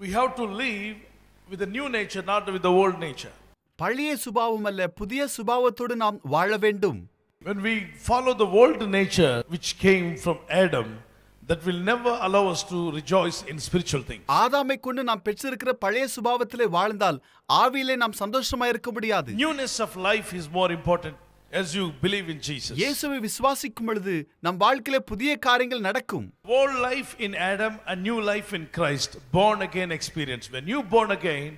We have to live with the new nature, not with the old nature. பழைய சுபாவம் அல்ல, புதிய சுபாவத்தோடு நாம் வாழ வேண்டும். When we follow the old nature which came from Adam, that will never allow us to rejoice in spiritual things. ஆதாமை கொண்டு நாம் பெற்றிருக்கிற பழைய சுபாவத்திலே வாழ்ந்தால் ஆவியிலே நாம் சந்தோஷமா இருக்க முடியாது. Newness of life is more important as you believe in Jesus. இயேசுவை விசுவாசிக்கும் பொழுது நம் வாழ்க்கையிலே புதிய காரியங்கள் நடக்கும். Old life in Adam and new life in Christ, born again experience. When you born again,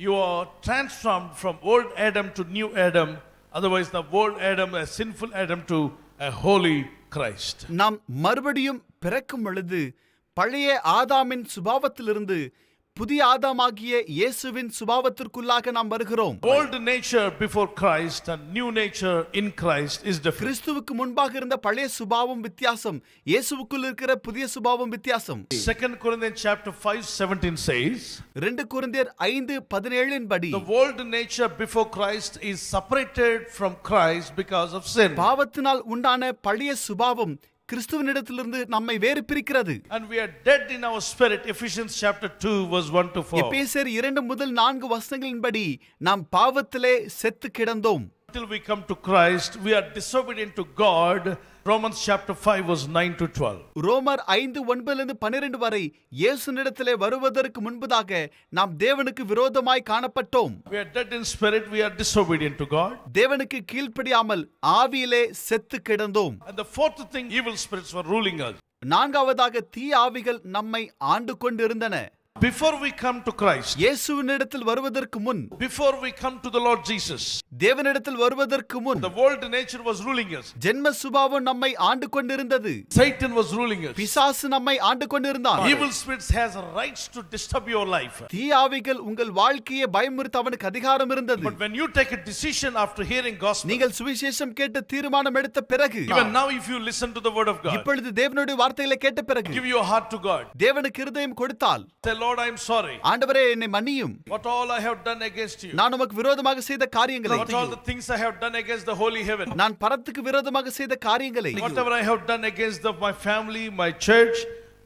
you are transformed from old Adam to new Adam. Otherwise the old Adam, a sinful Adam, to a holy Christ. நாம் மறுபடியும் பிறக்கும் பொழுது பழைய ஆதாமின் சுபாவத்திலிருந்து புதிய ஆதாமாகிய இயேசுவின் சுபாவத்திற்குள்ளாக நாம் வருகிறோம். Old nature before Christ and new nature in Christ is different. கிறிஸ்துவுக்கு முன்பாக இருந்த பழைய சுபாவம் வித்தியாசம், இயேசுவுக்குள் இருக்கிற புதிய சுபாவம் வித்தியாசம். 2 Corinthians chapter 5:17 says, 2 கொரிந்தியர் 5:17 படி, the old nature before Christ is separated from Christ because of sin. பாவத்தினால் உண்டான பழைய சுபாவம் கிறிஸ்துவினிடத்திலிருந்து நம்மை வேறு பிரிக்கிறது. And we are dead in our spirit. Ephesians chapter 2 verse 1 to 4. எபேசியர் 2-4 வசனங்களின்படி நாம் பாவத்திலே செத்து கிடந்தோம். Until we come to Christ, we are disobedient to God. Romans chapter 5 verse 9 to 12. ரோமர் 5:9-12 வரை இயேசுவினிடத்திலே வருவதற்கு முன்பதாக நாம் தேவனுக்கு விரோதமாய் காணப்பட்டோம். We are dead in spirit, we are disobedient to God. தேவனுக்கு கீழ்ப்படியாமல் ஆவியிலே செத்து கிடந்தோம். And the fourth thing, evil spirits were ruling us. நான்காவதாக தீய ஆவிகள் நம்மை ஆண்டு கொண்டிருந்தன. Before we come to Christ, இயேசுவினிடத்தில் வருவதற்கு முன், before we come to the Lord Jesus, தேவனிடத்தில் வருவதற்கு முன் the old nature was ruling us. ஜென்ம சுபாவம் நம்மை ஆண்டு கொண்டிருந்தது. Satan was ruling us. பிசாசு நம்மை ஆண்டு கொண்டிருந்தான். Evil spirits has rights to disturb your life. தீய ஆவிகள் உங்கள் வாழ்க்கையை பயமுறுத்த அவனுக்கு அதிகாரம் இருந்தது. But when you take a decision after hearing gospel, நீங்கள் சுவிசேஷம் கேட்டு தீர்மானம் எடுத்த பிறகு, even now if you listen to the word of God, இப்பொழுது தேவனுடைய வார்த்தைகளை கேட்ட பிறகு, give your heart to God, தேவனுக்கு இருதயம் கொடுத்தால், say, Lord, I am sorry. ஆண்டவரே என்னை மன்னியும். What all I have done against you. நான் உமக்கு விரோதமாக செய்த காரியங்களை, What all the things I have done against the holy heaven. நான் பரத்துக்கு விரோதமாக செய்த காரியங்களை, Whatever I have done against my family, my church,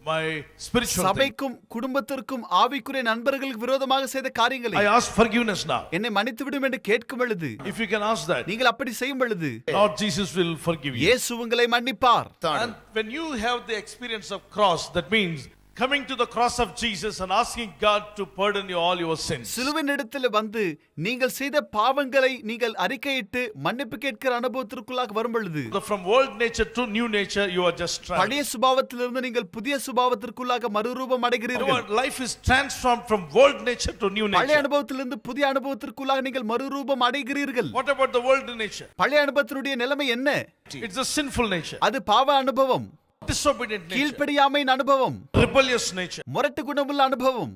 my spiritual thing. சபைக்கும் குடும்பத்திற்கும் ஆவிக்குரிய நண்பர்களுக்கு விரோதமாக செய்த காரியங்களை, I ask forgiveness now. என்னை மன்னித்து விடும் என்று கேட்கும் பொழுது, If you can ask that, நீங்கள் அப்படி செய்யும் பொழுது, Lord Jesus will forgive you. இயேசு உங்களை மன்னிப்பார். And when you have the experience of cross, that means coming to the cross of Jesus and asking God to pardon you all your sins. சிலுவையினிடத்தில் வந்து நீங்கள் செய்த பாவங்களை நீங்கள் அறிக்கையிட்டு மன்னிப்பு கேட்கிற அனுபவத்திற்குள்ளாக வரும் பொழுது, From old nature to new nature, you are just transformed. பழைய சுபாவத்திலிருந்து நீங்கள் புதிய சுபாவத்திற்குள்ளாக மறுரூபம் அடைகிறீர்கள். Your life is transformed from old nature to new பழைய nature. அனுபவத்திலிருந்து புதிய அனுபவத்திற்குள்ளாக நீங்கள் மறுரூபம் அடைகிறீர்கள். What about the old nature? பழைய அனுபவத்தினுடைய நிலைமை என்ன? It's a sinful nature. அது பாவ அனுபவம், Disobedient nature. கீழ்ப்படியாமையின் அனுபவம், Rebellious nature. முரட்டு குணமுள்ள அனுபவம்.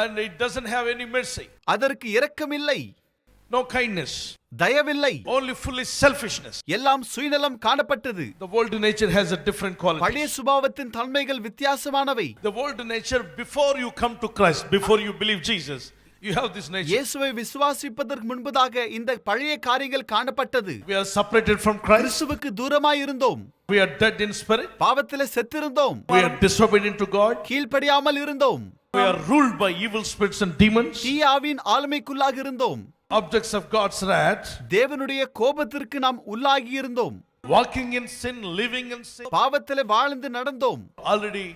And it doesn't have any mercy. அதற்கு இரக்கமில்லை, No kindness. தயவில்லை, Only fully selfishness. எல்லாம் சுயநலம் காணப்பட்டது. The old nature has a different quality. பழைய சுபாவத்தின் தன்மைகள் வித்தியாசமானவை. The old nature, before you come to Christ, before you believe Jesus, you have this nature. இயேசுவை விசுவாசிப்பதற்கு முன்பதாக இந்த பழைய காரியங்கள் காணப்பட்டது. We are separated from Christ. கிறிஸ்துவுக்கு தூரமாய் இருந்தோம். We are dead in spirit. பாவத்திலே செத்திருந்தோம். We are disobedient to God. கீழ்ப்படியாமல் இருந்தோம். We are ruled by evil spirits and demons. தீய ஆவியின் ஆளுமைக்குள்ளாக இருந்தோம். Objects of God's wrath. தேவனுடைய கோபத்திற்கு நாம் உள்ளாகி இருந்தோம். Walking in sin, living in sin. பாவத்திலே வாழ்ந்து நடந்தோம். Already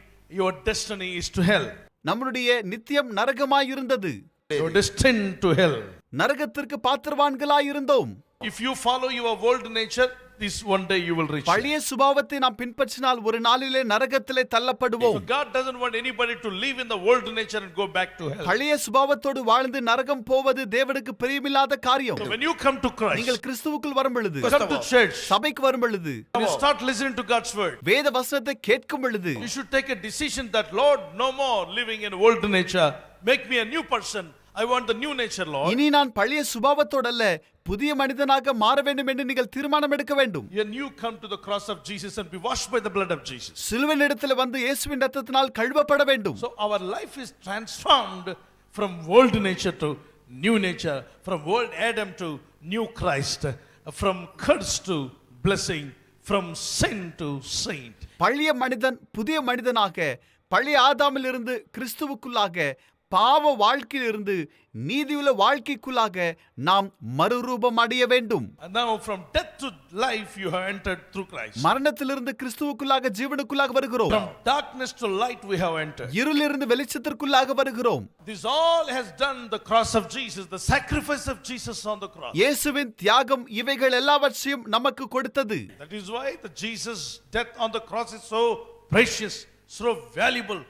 your destiny is to hell. நம்முடைய நித்தியம் நரகமாய் இருந்தது. You are destined to hell. நரகத்திற்கு பாத்திரவான்களாய் இருந்தோம். If you follow your old nature, this one day you will reach. பழைய சுபாவத்தை நாம் பின்பற்றினால் ஒரு நாளிலே நரகத்திலே தள்ளப்படுவோம். So God doesn't want anybody to live in the old nature and go back to hell. பழைய சுபாவத்தோடு வாழ்ந்து நரகம் போவது தேவனுக்கு பிரியமில்லாத காரியம். So when you come to Christ, நீங்கள் கிறிஸ்துவுக்குள் வரும் பொழுது, come to church, சபைக்கு வரும் பொழுது, when you start listening to God's word, வேத வசனத்தை கேட்கும் பொழுது, you should take a decision that, Lord, no more living in old nature. Make me a new person. I want the new nature, Lord. இனி நான் பழைய சுபாவத்தோடு அல்ல புதிய மனிதனாக மாற வேண்டும் என்று நீங்கள் தீர்மானம் எடுக்க வேண்டும். And you come to the cross of Jesus and be washed by the blood of Jesus. சிலுவையினிடத்தில் வந்து இயேசுவின் இரத்தத்தினால் கழுவப்பட வேண்டும். So our life is transformed from old nature to new nature, from old Adam to new Christ, from curse to blessing, from sin to saint. பழைய மனிதன் புதிய மனிதனாக, பழைய ஆதாமிலிருந்து கிறிஸ்துவுக்குள்ளாக, பாவ வாழ்க்கையிலிருந்து நீதியுள்ள வாழ்க்கைக்குள்ளாக நாம் மறுரூபம் அடைய வேண்டும். And now from death to life you have entered through Christ. மரணத்திலிருந்து கிறிஸ்துவுக்குள்ளாக ஜீவனுக்குள்ளாக வருகிறோம். From darkness to light we have entered. இருளிலிருந்து வெளிச்சத்திற்குள்ளாக வருகிறோம். This all has done the cross of Jesus, the sacrifice of Jesus on the cross. இயேசுவின் தியாகம் இவைகள் எல்லாவற்றையும் நமக்கு கொடுத்தது. That is why the Jesus death on the cross is so precious, so valuable.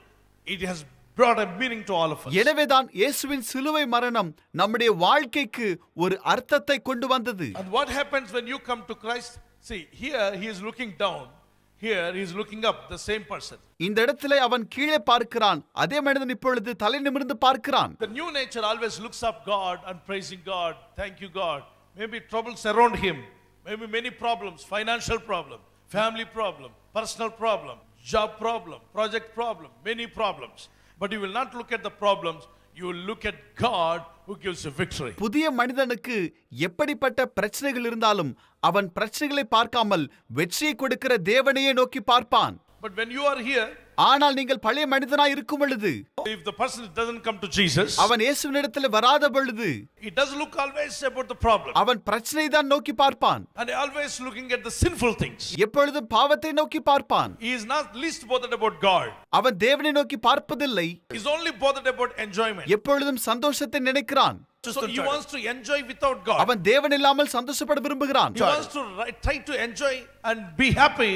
It has brought a meaning to all of us. எனவேதான் இயேசுவின் சிலுவை மரணம் நம்முடைய வாழ்க்கைக்கு ஒரு அர்த்தத்தை கொண்டு வந்தது. And what happens when you come to Christ? See, here he is looking down. Here he is looking up, the same person. இந்த இடத்திலே அவன் கீழே பார்க்கிறான். அதே மனிதன் இப்பொழுது தலை நிமிர்ந்து பார்க்கிறான். The new nature always looks up God and praising God. Thank you God. Maybe troubles around him. Maybe many problems, financial problem, family problem, personal problem, job problem, project problem, many problems. But you will not look at the problems, you will look at God who gives you victory. புதிய மனிதனுக்கு எப்படிப்பட்ட பிரச்சனைகள் இருந்தாலும் அவன் பிரச்சனைகளை பார்க்காமல் வெற்றியை கொடுக்கிற தேவனையே நோக்கி பார்ப்பான். But when you are here, ஆனால் நீங்கள் பழைய மனிதனாய் இருக்கும் பொழுது, if the person doesn't come to Jesus, அவன் இயேசுவினிடத்தில் வராத பொழுது, he does look always about the problem. அவன் பிரச்சனையை தான் நோக்கி பார்ப்பான். And always looking at the sinful things. எப்பொழுதும் பாவத்தை நோக்கி பார்ப்பான். He is not least bothered about God. அவன் தேவனை நோக்கி பார்ப்பதில்லை. He is only bothered about enjoyment. எப்பொழுதும் சந்தோஷத்தை நினைக்கிறான். So he wants to enjoy without God. அவன் தேவன் இல்லாமல் சந்தோஷப்பட விரும்புகிறான். He wants to try to enjoy and be happy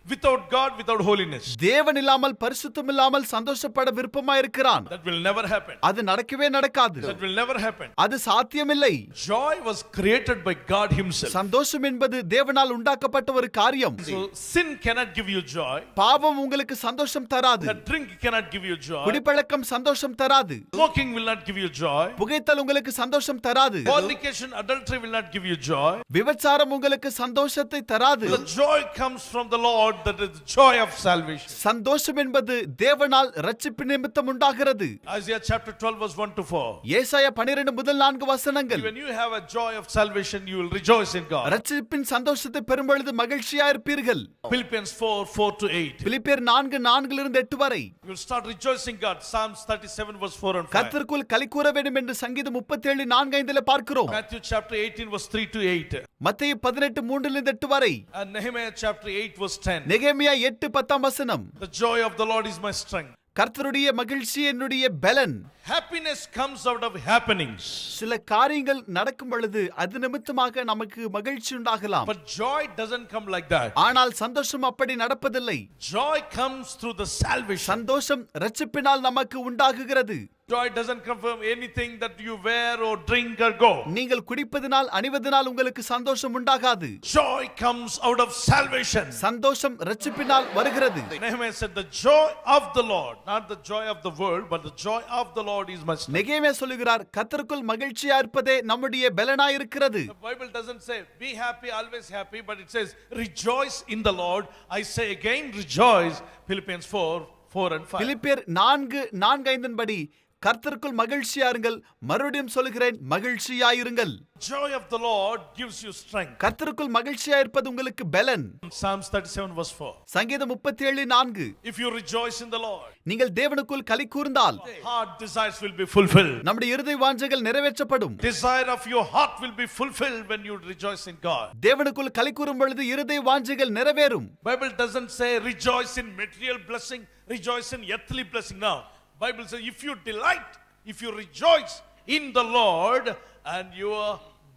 without God, without holiness. தேவன் இல்லாமல் பரிசுத்தம் இல்லாமல் சந்தோஷப்பட விருப்பமாய் இருக்கிறான். That will never happen. அது நடக்கவே நடக்காது. That will never happen. அது சாத்தியமில்லை. Joy was created by God himself. சந்தோஷம் என்பது தேவனால் உண்டாக்கப்பட்ட ஒரு காரியம். So sin cannot give you joy. பாவம் உங்களுக்கு சந்தோஷம் தராது. The drink cannot give you joy. குடிப்பழக்கம் சந்தோஷம் தராது. Smoking will not give you joy. புகைத்தல் உங்களுக்கு சந்தோஷம் தராது. Fornication, adultery will not give you joy. விபச்சாரம் உங்களுக்கு சந்தோஷத்தை தராது. The joy comes from the Lord. That is the joy of salvation. சந்தோஷம் என்பது தேவனால் இரட்சிப்பு நிமித்தம் உண்டாகிறது. Isaiah chapter 12 verse 1 to 4. ஏசாயா 12 முதல் 4 வசனங்கள். When you have a joy of salvation, you will rejoice in God. இரட்சிப்பின் சந்தோஷத்தை பெறும் பொழுது மகிழ்ச்சியா இருப்பீர்கள். Philippians 4 to 8. பிலிப்பியர் 4 இருந்து 8 வரை. You will start rejoicing God. Psalms 37 verse 4 and 5. கர்த்தருக்குள் களி கூற வேண்டும் என்று சங்கீதம் 37 4-5 பார்க்கிறோம். Matthew chapter 18 verse 3 to 8. மத்தேயு 18 3 8 வரை. And Nehemiah chapter 8 verse 10. நெகேமியா 8 வசனம். The joy of the Lord is my strength. கர்த்தருடைய மகிழ்ச்சி என்னுடைய பலன். Happiness comes out of happenings. சில காரியங்கள் நடக்கும் பொழுது அது நிமித்தமாக நமக்கு மகிழ்ச்சி உண்டாகலாம். But joy doesn't come like that. ஆனால் சந்தோஷம் அப்படி நடப்பதில்லை. Joy comes through the salvation. சந்தோஷம் இரட்சிப்பினால் நமக்கு உண்டாகுகிறது. Joy doesn't come from anything that you wear or drink or go. நீங்கள் குடிப்பதினால் அணிவதினால் உங்களுக்கு சந்தோஷம் உண்டாகாது. Joy comes out of salvation. சந்தோஷம் இரட்சிப்பினால் வருகிறது. Nehemiah said the joy of the Lord, not the joy of the world, but the joy of the Lord is my strength. நெகேமியா சொல்லுகிறார் கர்த்தருக்குள் மகிழ்ச்சியா இருப்பதே நம்முடைய பலனாய் இருக்கிறது. The Bible doesn't say be happy, always happy, but it says rejoice in the Lord. I say again rejoice. Philippians 4 and 5. பிலிப்பியர் 4:5 படி கர்த்தருக்குள் மகிழ்ச்சியாருங்கள். மறுபடியும் சொல்கிறேன் மகிழ்ச்சியாயிருங்கள். Joy of the Lord gives you strength. கர்த்தருக்குள் மகிழ்ச்சியா இருப்பது உங்களுக்கு பலன். Psalms 37 verse 4. சங்கீதம் 37:4. If you rejoice in the Lord, நீங்கள் தேவனுக்குள் களி கூர்ந்தால் heart desires will be fulfilled. நம்முடைய இருதய வாஞ்சைகள் நிறைவேற்றப்படும். Desire of your heart will be fulfilled when you rejoice in God. தேவனுக்குள் களி கூறும் பொழுது இருதய வாஞ்சைகள் நிறைவேறும். Bible doesn't say rejoice in material blessing, rejoice in earthly blessing. Now Bible says if you delight, if you rejoice in the Lord, and your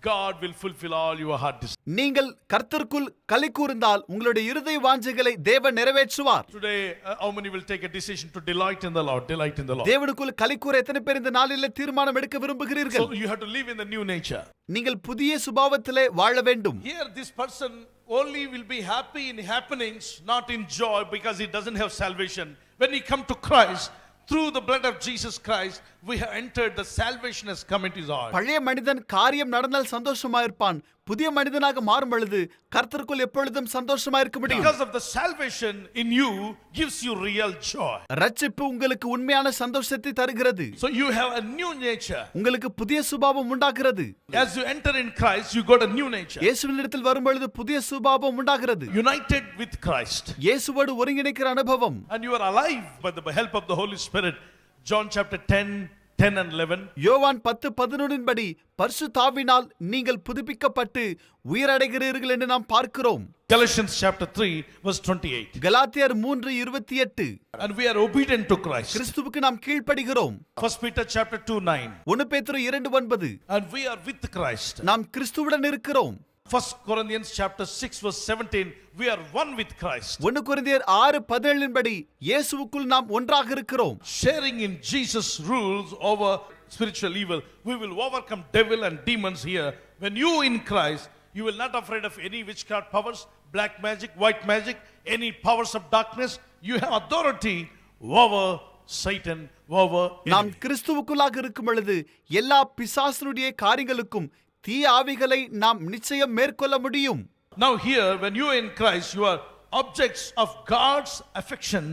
God will fulfill all your heart desires. நீங்கள் கர்த்தருக்குள் களி கூர்ந்தால் உங்களுடைய இருதய வாஞ்சைகளை தேவன் நிறைவேற்றுவார். Today how many will take a decision to delight in the Lord? Delight in the Lord. தேவனுக்குள் களி கூற எத்தனை பேர் இந்த நாளிலே தீர்மானம் எடுக்க விரும்புகிறீர்கள்? So you have to live in the new nature. நீங்கள் புதிய சுபாவத்திலே வாழ வேண்டும். Here this person only will be happy in happenings, not in joy, because he doesn't have salvation. When he come to Christ, through the blood of Jesus Christ, we have entered. The salvation has come into his heart. பழைய மனிதன் காரியம் நடந்தால் சந்தோஷமா இருப்பான். புதிய மனிதனாக மாறும் பொழுது கர்த்தருக்குள் எப்பொழுதும் சந்தோஷமா இருக்க முடியும். Because of the salvation in you gives you real joy. இரட்சிப்பு உங்களுக்கு உண்மையான சந்தோஷத்தை தருகிறது. So you have a new nature. உங்களுக்கு புதிய சுபாவம் உண்டாகிறது. As you enter in Christ, you got a new nature. இயேசுவினிடத்தில் வரும் பொழுது புதிய சுபாவம் உண்டாகிறது. United with Christ. இயேசுவோடு ஒருங்கிணைக்கிற அனுபவம். And you are alive by the help of the Holy Spirit. John chapter 10 10 and 11. யோவான் 10:11 படி பரிசுத்தாவினால் நீங்கள் புதுப்பிக்கப்பட்டு உயிரடைகிறீர்கள் என்று நாம் பார்க்கிறோம். Galatians chapter 3 verse 28. கலாத்தியர் 3:28. And we are obedient to Christ. கிறிஸ்துவுக்கு நாம் கீழ்ப்படிகிறோம். 1 Peter chapter 2:9. 1 பேதுரு 2:9. And we are with Christ. நாம் கிறிஸ்துவுடன் இருக்கிறோம். 1 Corinthians chapter 6 verse 17. We are one with Christ. 1 கொரிந்தியர் 6:17 படி இயேசுவுக்குள் நாம் ஒன்றாக இருக்கிறோம். Sharing in Jesus' rules over spiritual evil, we will overcome devil and demons here. When you in Christ, you will not afraid of any witchcraft powers, black magic, white magic, any powers of darkness. You have authority over Satan, over நாம் enemy. கிறிஸ்துவுக்குள்ளாக இருக்கும் பொழுது எல்லா பிசாசுடைய காரியங்களுக்கும் தீய ஆவிகளை நாம் நிச்சயம் மேற்கொள்ள முடியும். Now here, when you are in Christ, you are objects of God's affection,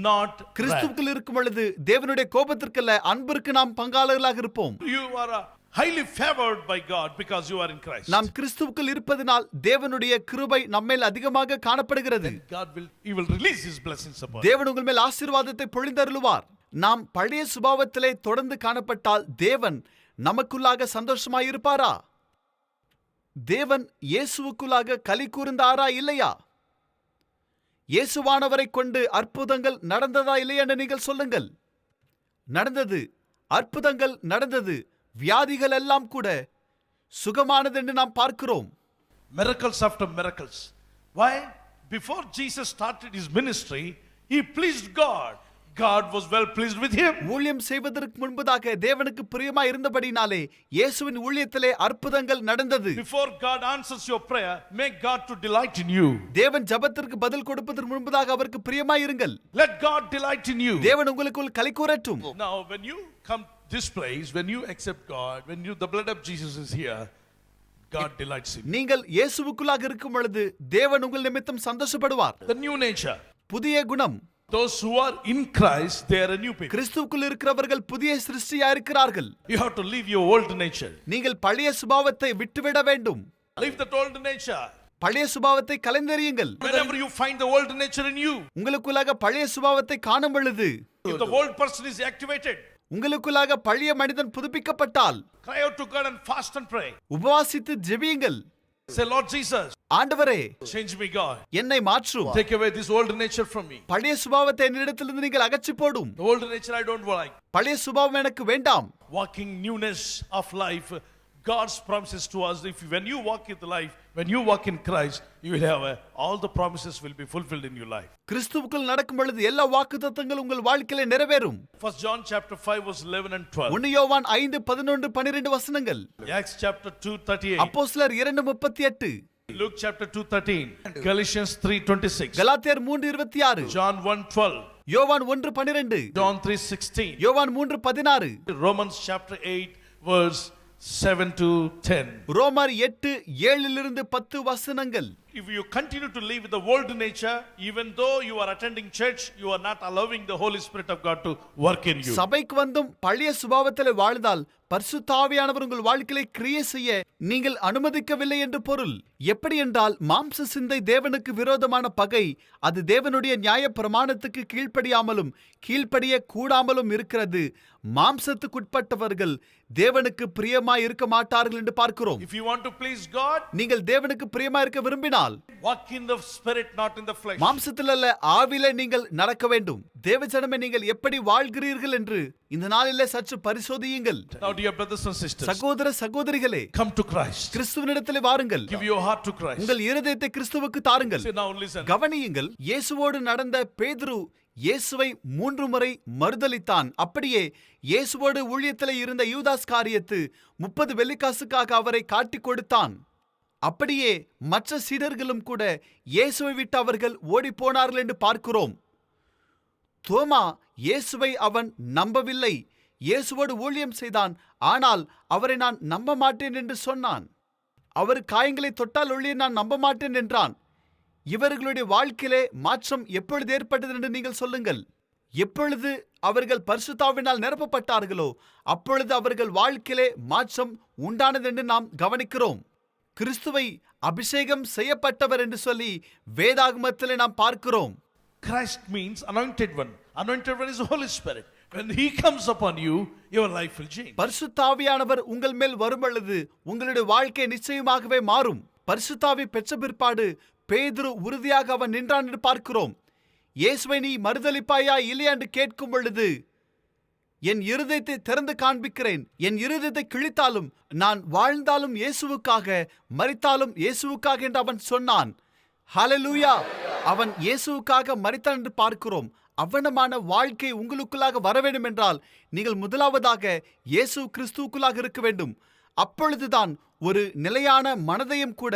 not wrath. கிறிஸ்துவுக்குள் இருக்கும் பொழுது தேவனுடைய கோபத்திற்கல்ல அன்பிற்கு நாம் பங்காளர்களாக இருப்போம். You are highly favored by God because you are in Christ. நாம் கிறிஸ்துவுக்குள் இருப்பதனால் தேவனுடைய கிருபை நம்மேல் அதிகமாக காணப்படுகிறது. He will release his blessings upon you. தேவன் உங்கள் மேல் ஆசீர்வாதத்தை பொழிந்தருளுவார். நாம் பழைய சுபாவத்திலே தொடர்ந்து காணப்பட்டால் தேவன் நமக்குள்ளாக சந்தோஷமாய் இருப்பாரா? தேவன் இயேசுவுக்குள்ளாக களி கூர்ந்தாரா இல்லையா? இயேசுவானவரை கொண்டு அற்புதங்கள் நடந்ததா இல்லையா என்று நீங்கள் சொல்லுங்கள். நடந்தது. அற்புதங்கள் நடந்தது. வியாதிகள் எல்லாம் கூட சுகமானது என்று நாம் பார்க்கிறோம். Miracles after miracles. Why? Before Jesus started his ministry, he pleased God. God was well pleased with him. ஊழியம் செய்வதற்கு முன்பதாக தேவனுக்கு பிரியமாய் இருந்தபடினாலே இயேசுவின் ஊழியத்திலே அற்புதங்கள் நடந்தது. Before God answers your prayer, make God to delight in you. தேவன் ஜெபத்திற்கு பதில் கொடுப்பதற்கு முன்பதாக அவருக்கு பிரியமாய் இருங்கள். Let God delight in you. தேவன் உங்களுக்குள் களி கூரட்டும். Now when you come this place, when you accept God, when you the blood of Jesus is here, God delights in you. நீங்கள் இயேசுவுக்குள்ளாக இருக்கும் பொழுது தேவன் உங்கள் நிமித்தம் சந்தோஷப்படுவார். The new nature. புதிய குணம். Those who are in Christ, they are a new people. கிறிஸ்துவுக்குள் இருக்கிறவர்கள் புதிய சிருஷ்டியா இருக்கிறார்கள். You have to leave your old nature. நீங்கள் பழைய சுபாவத்தை விட்டுவிட வேண்டும். Leave that old nature. பழைய சுபாவத்தை கலைந்தெறியுங்கள். Whenever you find the old nature in you, உங்களுக்குள்ளாக பழைய சுபாவத்தை காணும் பொழுது, if the old person is activated, உங்களுக்குள்ளாக பழைய மனிதன் புதுப்பிக்கப்பட்டால், cry out to God and fast and pray. உபவாசித்து ஜெபியுங்கள். Say, Lord Jesus, ஆண்டவரே, change me, God. என்னை மாற்றும். Take away this old nature from me. பழைய சுபாவத்தை என்னிடத்திலிருந்து நீங்கள் அகற்றி போடும். The old nature I don't like. பழைய சுபாவம் எனக்கு வேண்டாம். Walking newness of life. God's promises to us, when you walk in the life, when you walk in Christ, you will have all the promises will be fulfilled in your life. கிறிஸ்துவுக்குள் நடக்கும் பொழுது எல்லா வாக்குத்தத்தங்களும் உங்கள் வாழ்க்கையிலே நிறைவேறும். 1 John chapter 5 verse 11 and 12. 1 யோவான் 5:11-12 வசனங்கள். Acts chapter 2:38. அப்போஸ்தலர் 2:38. Luke chapter 2:13. Galatians 3:26. கலாத்தியர் 3:26. John 1:12. யோவான் 1:12. John 3:16. யோவான் 3:16. Romans chapter 8 verse 7 to 10. ரோமர் 8:7-10 வசனங்கள். If you continue to live with the old nature, even though you are attending church, you are not allowing the Holy Spirit of God to work in you. சபைக்கு வந்தும் பழைய சுபாவத்திலே வாழ்ந்தால் பரிசுத்த ஆவியானவர் உங்கள் வாழ்க்கையை கிரியை செய்ய நீங்கள் அனுமதிக்கவில்லை என்று பொருள். எப்படி என்றால் மாம்ச சிந்தை தேவனுக்கு விரோதமான பகை. அது தேவனுடைய நியாய பிரமாணத்துக்கு கீழ்ப்படியாமலும் கீழ்ப்படிய கூடாமலும் இருக்கிறது. மாம்சத்துக்குட்பட்டவர்கள் தேவனுக்கு பிரியமாய் இருக்க மாட்டார்கள் என்று பார்க்கிறோம். If you want to please God, நீங்கள் தேவனுக்கு பிரியமாய் இருக்க விரும்பினால் walk in the spirit, not in the flesh. மாம்சத்தில் அல்ல, ஆவியிலே நீங்கள் நடக்க வேண்டும். தேவஜனமே, நீங்கள் எப்படி வாழ்கிறீர்கள் என்று இந்த நாளிலே சற்று பரிசோதியுங்கள். Now dear brothers and sisters, சகோதர சகோதரிகளே, come to Christ. கிறிஸ்துவினிடத்திலே வாருங்கள். Give your heart to Christ. உங்கள் இருதயத்தை கிறிஸ்துவுக்கு தாருங்கள். See, now listen. கவனியுங்கள். இயேசுவோடு நடந்த பேதுரு இயேசுவை 3 முறை மறுதலித்தான். அப்படியே இயேசுவோடு ஊழியத்திலே இருந்த யூதாஸ் காரியத்து 30 வெள்ளிக்காசுக்காக அவரை காட்டிக் கொடுத்தான். அப்படியே மற்ற சீடர்களும் கூட இயேசுவை விட்டு அவர்கள் ஓடி போனார்கள் என்று பார்க்கிறோம். தோமா இயேசுவை அவன் நம்பவில்லை. இயேசுவோடு ஊழியம் செய்தான், ஆனால் அவரை நான் நம்ப மாட்டேன் என்று சொன்னான். அவர் காயங்களை தொட்டால் ஒழிய நான் நம்ப மாட்டேன் என்றான். இவர்களுடைய வாழ்க்கையிலே மாற்றம் எப்பொழுது ஏற்பட்டது என்று நீங்கள் சொல்லுங்கள். எப்பொழுது அவர்கள் பரிசுத்தாவினால் நிரப்பப்பட்டார்களோ அப்பொழுது அவர்கள் வாழ்க்கையிலே மாற்றம் உண்டானது என்று நாம் கவனிக்கிறோம். கிறிஸ்துவை அபிஷேகம் செய்யப்பட்டவர் என்று சொல்லி வேதாகமத்திலே நாம் பார்க்கிறோம். Christ means anointed one. Anointed one is the Holy Spirit. When he comes upon you, your life will change. பரிசுத்த ஆவியானவர் உங்கள் மேல் வரும் பொழுது உங்களுடைய வாழ்க்கை நிச்சயமாகவே மாறும். பரிசுத்த ஆவி பெற்ற பிற்பாடு பேதுரு உறுதியாக அவன் நின்றான் என்று பார்க்கிறோம். இயேசுவை நீ மறுதலிப்பாயா இல்லையா என்று கேட்கும் பொழுது, என் இருதயத்தை திறந்து காண்பிக்கிறேன், என் இருதயத்தை கிழித்தாலும் நான் வாழ்ந்தாலும் இயேசுவுக்காக, மரித்தாலும் இயேசுவுக்காக என்று அவன் சொன்னான். ஹல்லேலூயா! அவன் இயேசுவுக்காக மரித்தான் என்று பார்க்கிறோம். அவ்வளமான வாழ்க்கை உங்களுக்குள்ளாக வர வேண்டும் என்றால் நீங்கள் முதலாவதாக இயேசு கிறிஸ்துவுக்குள்ளாக இருக்க வேண்டும். அப்பொழுதுதான் ஒரு நிலையான மனதையும் கூட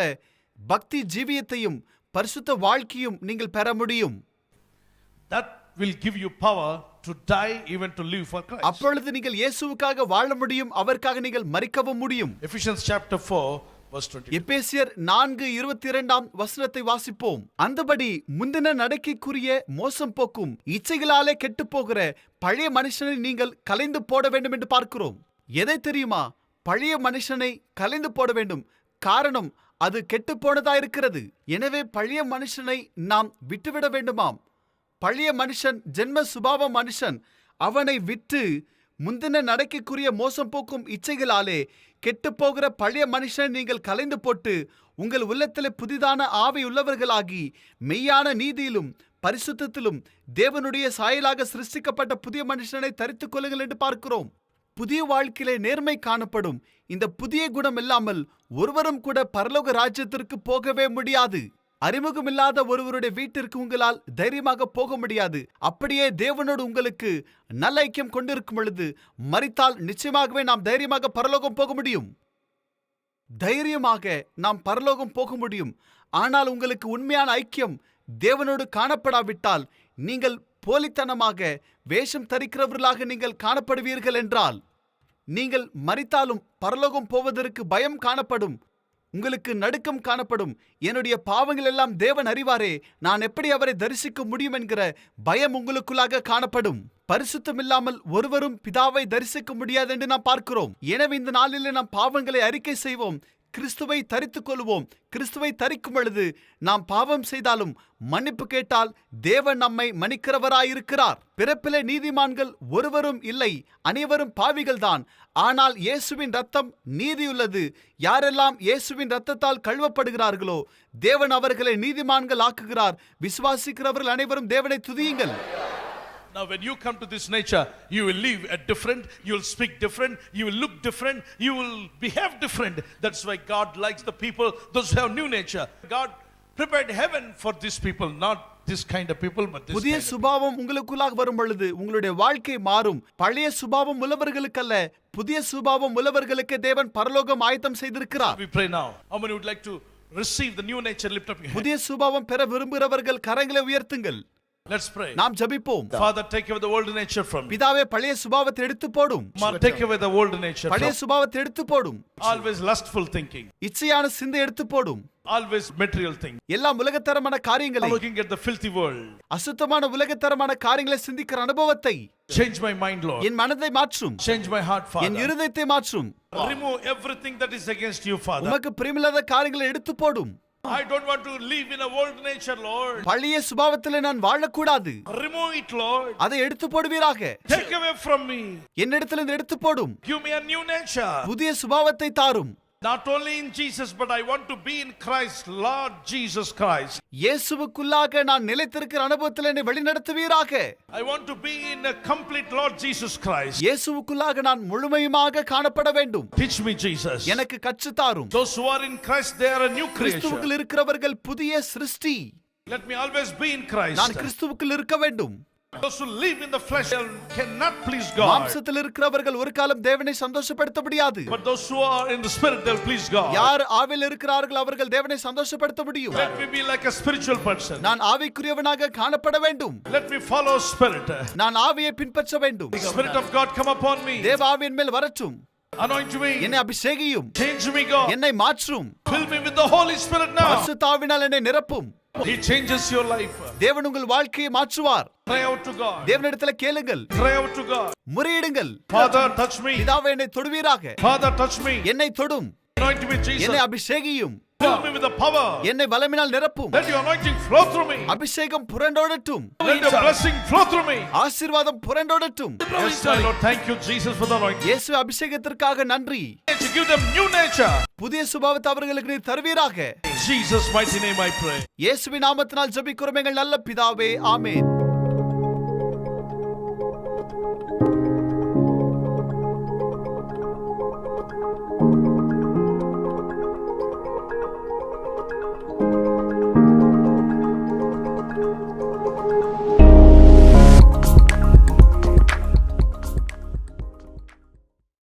பக்தி ஜீவியத்தையும் பரிசுத்த வாழ்க்கையும் நீங்கள் பெற முடியும். That will give you power to die, even to live for Christ. அப்பொழுது நீங்கள் இயேசுவுக்காக வாழ முடியும், அவருக்காக நீங்கள் மரிக்கவும் முடியும். Ephesians chapter 4 verse 20. எபேசியர் 4:22 வாசிப்போம். அந்தபடி முந்தின நடக்கைக்குரிய மோசம் போக்கும் இச்சைகளாலே கெட்டு போகிற பழைய மனுஷனை நீங்கள் கலைந்து போட வேண்டும் என்று பார்க்கிறோம். எதை தெரியுமா? பழைய மனுஷனை கலைந்து போட வேண்டும். காரணம், அது கெட்டு போனதா இருக்கிறது. எனவே பழைய மனுஷனை நாம் விட்டுவிட வேண்டுமாம். பழைய மனுஷன் ஜென்ம சுபாவ மனுஷன், அவனை விட்டு முந்தின நடக்கைக்குரிய மோசம் போக்கும் இச்சைகளாலே கெட்டு போகிற பழைய மனுஷனை நீங்கள் கலைந்து போட்டு உங்கள் உள்ளத்திலே புதிதான ஆவி உள்ளவர்களாகி மெய்யான நீதியிலும் பரிசுத்தத்திலும் தேவனுடைய சாயலாக சிருஷ்டிக்கப்பட்ட புதிய மனுஷனை தரித்துக் கொள்ளுங்கள் என்று பார்க்கிறோம். புதிய வாழ்க்கையிலே நேர்மை காணப்படும். இந்த புதிய குணம் இல்லாமல் ஒருவரும் கூட பரலோக ராஜ்யத்திற்கு போகவே முடியாது. அறிமுகமில்லாத ஒருவருடைய வீட்டிற்கு உங்களால் தைரியமாக போக முடியாது. அப்படியே தேவனோடு உங்களுக்கு நல்ல ஐக்கியம் கொண்டிருக்கும் பொழுது மரித்தால் நிச்சயமாகவே நாம் தைரியமாக பரலோகம் போக முடியும். தைரியமாக நாம் பரலோகம் போக முடியும். ஆனால் உங்களுக்கு உண்மையான ஐக்கியம் தேவனோடு காணப்படாவிட்டால், நீங்கள் போலித்தனமாக வேஷம் தரிக்கிறவர்களாக நீங்கள் காணப்படுவீர்கள் என்றால், நீங்கள் மரித்தாலும் பரலோகம் போவதற்கு பயம் காணப்படும். உங்களுக்கு நடுக்கம் காணப்படும். என்னுடைய பாவங்கள் எல்லாம் தேவன் அறிவாரே, நான் எப்படி அவரை தரிசிக்க முடியும் என்கிற பயம் உங்களுக்குள்ளாக காணப்படும். பரிசுத்தம் இல்லாமல் ஒருவரும் பிதாவை தரிசிக்க முடியாது என்று நாம் பார்க்கிறோம். எனவே இந்த நாளிலே நாம் பாவங்களை அறிக்கை செய்வோம், கிறிஸ்துவை தரித்துக் கொள்வோம். கிறிஸ்துவை தரிக்கும் பொழுது நாம் பாவம் செய்தாலும் மன்னிப்பு கேட்டால் தேவன் நம்மை மன்னிக்கிறவராயிருக்கிறார். பிறப்பிலே நீதிமான்கள் ஒருவரும் இல்லை, அனைவரும் பாவிகள்தான். ஆனால் இயேசுவின் ரத்தம் நீதியுள்ளது. யாரெல்லாம் இயேசுவின் ரத்தத்தால் கழுவப்படுகிறார்களோ தேவன் அவர்களை நீதிமான்கள் ஆக்குகிறார். விசுவாசிக்கிறவர்கள் அனைவரும் தேவனை துதியுங்கள். Now when you come to this nature, you will live a different, you will speak different, you will look different, you will behave different. That's why God likes the people, those who have new nature. God prepared heaven for these people, not this kind of people, but this புதிய சுபாவம் உங்களுக்குள்ளாக வரும் பொழுது உங்களுடைய வாழ்க்கை மாறும். பழைய சுபாவம் உள்ளவர்களுக்கல்ல, புதிய சுபாவம் உள்ளவர்களுக்கு தேவன் பரலோகம் ஆயத்தம் செய்திருக்கிறார். We pray now. How many would like to receive the new nature? Lift up your hand. புதிய சுபாவம் பெற விரும்புகிறவர்கள் கரங்களை உயர்த்துங்கள். Let's pray. நாம் ஜெபிப்போம். Father, take away the old nature from me. பிதாவே, பழைய சுபாவத்தை எடுத்து போடும். Take away the old nature. பழைய சுபாவத்தை எடுத்து போடும். Always lustful thinking. இச்சையான சிந்தை எடுத்து போடும். Always material thing. எல்லா உலகத்தரமான காரியங்களை, looking at the filthy world. அசுத்தமான உலகத்தரமான காரியங்களை சிந்திக்கிற அனுபவத்தை, change my mind, Lord. என் மனதை மாற்றும். Change my heart, Father. என் இருதயத்தை மாற்றும். Remove everything that is against you, Father. உமக்கு பிரியமில்லாத காரியங்களை எடுத்து போடும். I don't want to live in a old nature, Lord. பழைய சுபாவத்திலே நான் வாழக்கூடாது. Remove it, Lord. அதை எடுத்து போடுவீராக. Take away from me. என்னிடத்திலிருந்து எடுத்து போடும். Give me a new nature. புதிய சுபாவத்தை தாரும். Not only in Jesus, but I want to be in Christ, Lord Jesus Christ. இயேசுவுக்குள்ளாக நான் நிலைத்திருக்கிற அனுபவத்தில் என்னை வழிநடத்துவீராக. I want to be in a complete Lord Jesus Christ. இயேசுவுக்குள்ளாக நான் முழுமையாக காணப்பட வேண்டும். Teach me, Jesus. எனக்கு கற்றுத் தாரும். Those who are in Christ, they are a new creation. கிறிஸ்துவுக்குள் இருக்கிறவர்கள் புதிய சிருஷ்டி. Let me always be in Christ. நான் கிறிஸ்துவுக்குள் இருக்க வேண்டும். Those who live in the flesh cannot please God. மாம்சத்தில் இருக்கிறவர்கள் ஒரு காலம் தேவனை சந்தோஷப்படுத்த முடியாது. But those who are in the spirit, they'll please God. யார் ஆவியில் இருக்கிறார்கள் அவர்கள் தேவனை சந்தோஷப்படுத்த முடியும். Let me be like a spiritual person. நான் ஆவிக்குரியவனாக காணப்பட வேண்டும். Let me follow spirit. நான் ஆவியை பின்பற்ற வேண்டும். The spirit of God come upon me. தேவ ஆவியின் மேல் வரட்டும். Anoint me. என்னை அபிஷேகியும். Change me, God. என்னை மாற்றும். Fill me with the Holy Spirit now. பரிசுத்த ஆவியினால் என்னை நிரப்பும். He changes your life. தேவன் உங்கள் வாழ்க்கையை மாற்றுவார். Cry out to God. தேவனிடத்தில் கேளுங்கள். Cry out to God. முறையிடுங்கள். Father, touch me. பிதாவே, என்னை தொடுவீராக. Father, touch me. என்னை தொடும். Anoint me, Jesus. என்னை அபிஷேகியும். Fill me with the power. என்னை வல்லமையினால் நிரப்பும். Let your anointing flow through me. அபிஷேகம் புரண்டோடட்டும். Let your blessing flow through me. ஆசீர்வாதம் புரண்டோடட்டும். Yes, my Lord, thank you, Jesus, for the anointing. இயேசு அபிஷேகத்திற்காக நன்றி. To give them new nature. புதிய சுபாவத்தை அவர்களுக்கு நீர் தருவீராக. In Jesus' mighty name I pray. இயேசுவின் நாமத்தினால் ஜெபிக்கிறோம் எங்கள் நல்ல பிதாவே, ஆமென்.